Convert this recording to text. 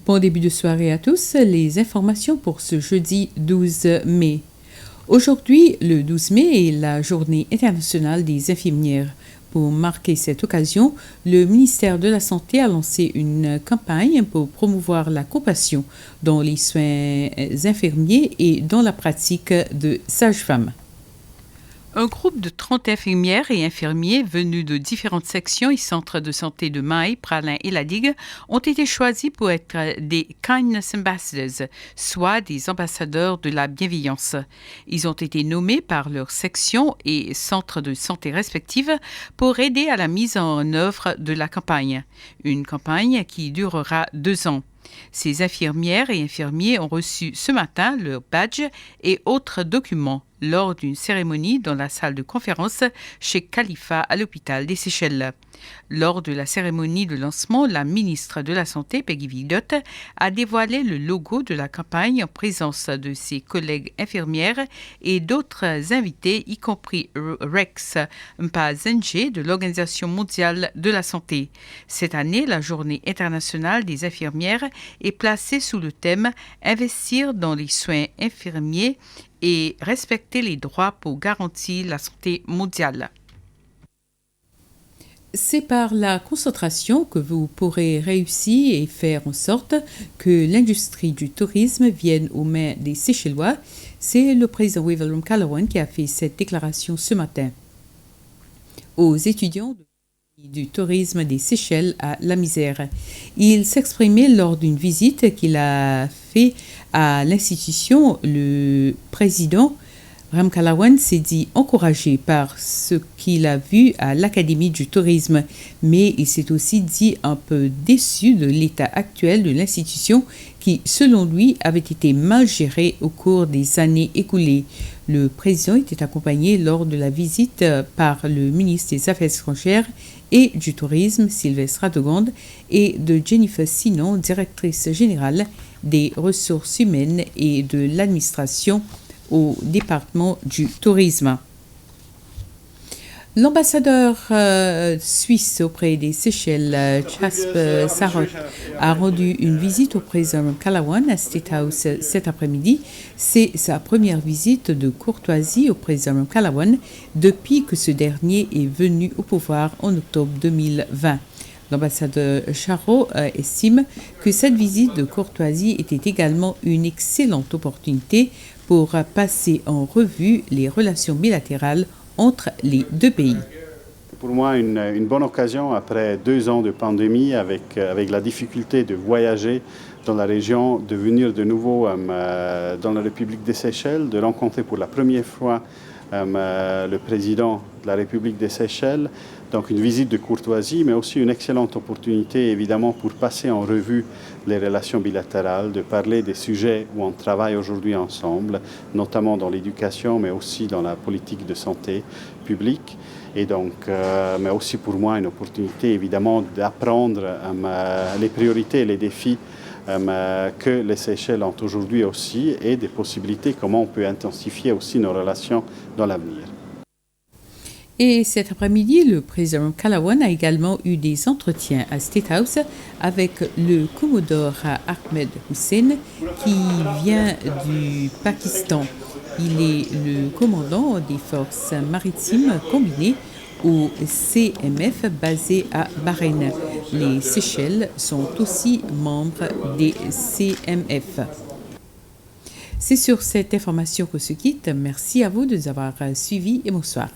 Bon début de soirée à tous. Les informations pour ce jeudi 12 mai. Aujourd'hui, le 12 mai est la journée internationale des infirmières. Pour marquer cette occasion, le ministère de la Santé a lancé une campagne pour promouvoir la compassion dans les soins infirmiers et dans la pratique de sage-femme. Un groupe de 30 infirmières et infirmiers venus de différentes sections et centres de santé de Maï, Pralin et La Digue ont été choisis pour être des Kindness Ambassadors, soit des ambassadeurs de la bienveillance. Ils ont été nommés par leurs sections et centres de santé respectifs pour aider à la mise en œuvre de la campagne. Une campagne qui durera 2 ans. Ces infirmières et infirmiers ont reçu ce matin leur badge et autres documents lors d'une cérémonie dans la salle de conférence chez Khalifa à l'hôpital des Seychelles. Lors de la cérémonie de lancement, la ministre de la Santé, Peggy Vidot, a dévoilé le logo de la campagne en présence de ses collègues infirmières et d'autres invités, y compris Rex Mpazenje de l'Organisation mondiale de la santé. Cette année, la Journée internationale des infirmières est placée sous le thème « Investir dans les soins infirmiers et respecter les droits pour garantir la santé mondiale ». C'est par la concentration que vous pourrez réussir et faire en sorte que l'industrie du tourisme vienne aux mains des Seychellois. C'est le président William Callaghan qui a fait cette déclaration ce matin aux étudiants du tourisme des Seychelles à La Misère. Il s'exprimait lors d'une visite qu'il a fait à l'institution. Le président Ram Callaghan s'est dit encouragé par ce qu'il a vu à l'Académie du tourisme, mais il s'est aussi dit un peu déçu de l'état actuel de l'institution qui, selon lui, avait été mal gérée au cours des années écoulées. Le président était accompagné lors de la visite par le ministre des Affaires étrangères et du Tourisme, Sylvestre Radegonde, et de Jennifer Sinon, directrice générale des ressources humaines et de l'administration au département du tourisme. L'ambassadeur suisse auprès des Seychelles, Jasper Sarot, a rendu une visite au président Callaghan à State House cet après-midi. C'est sa première visite de courtoisie au président Callaghan depuis que ce dernier est venu au pouvoir en octobre 2020. L'ambassadeur Charot estime que cette visite de courtoisie était également une excellente opportunité pour passer en revue les relations bilatérales entre les deux pays. Pour moi, une bonne occasion après 2 ans de pandémie avec la difficulté de voyager dans la région, de venir de nouveau dans la République des Seychelles, de rencontrer pour la première fois le président de la République des Seychelles. Donc une visite de courtoisie, mais aussi une excellente opportunité évidemment pour passer en revue les relations bilatérales, de parler des sujets où on travaille aujourd'hui ensemble, notamment dans l'éducation, mais aussi dans la politique de santé publique. Et donc, mais aussi pour moi une opportunité évidemment d'apprendre les priorités et les défis que les Seychelles ont aujourd'hui aussi et des possibilités, comment on peut intensifier aussi nos relations dans l'avenir. Et cet après-midi, le président Callaghan a également eu des entretiens à State House avec le commodore Ahmed Hussein qui vient du Pakistan. Il est le commandant des forces maritimes combinées au CMF basé à Bahreïn. Les Seychelles sont aussi membres des CMF. C'est sur cette information que se quitte. Merci à vous de nous avoir suivis et bonsoir.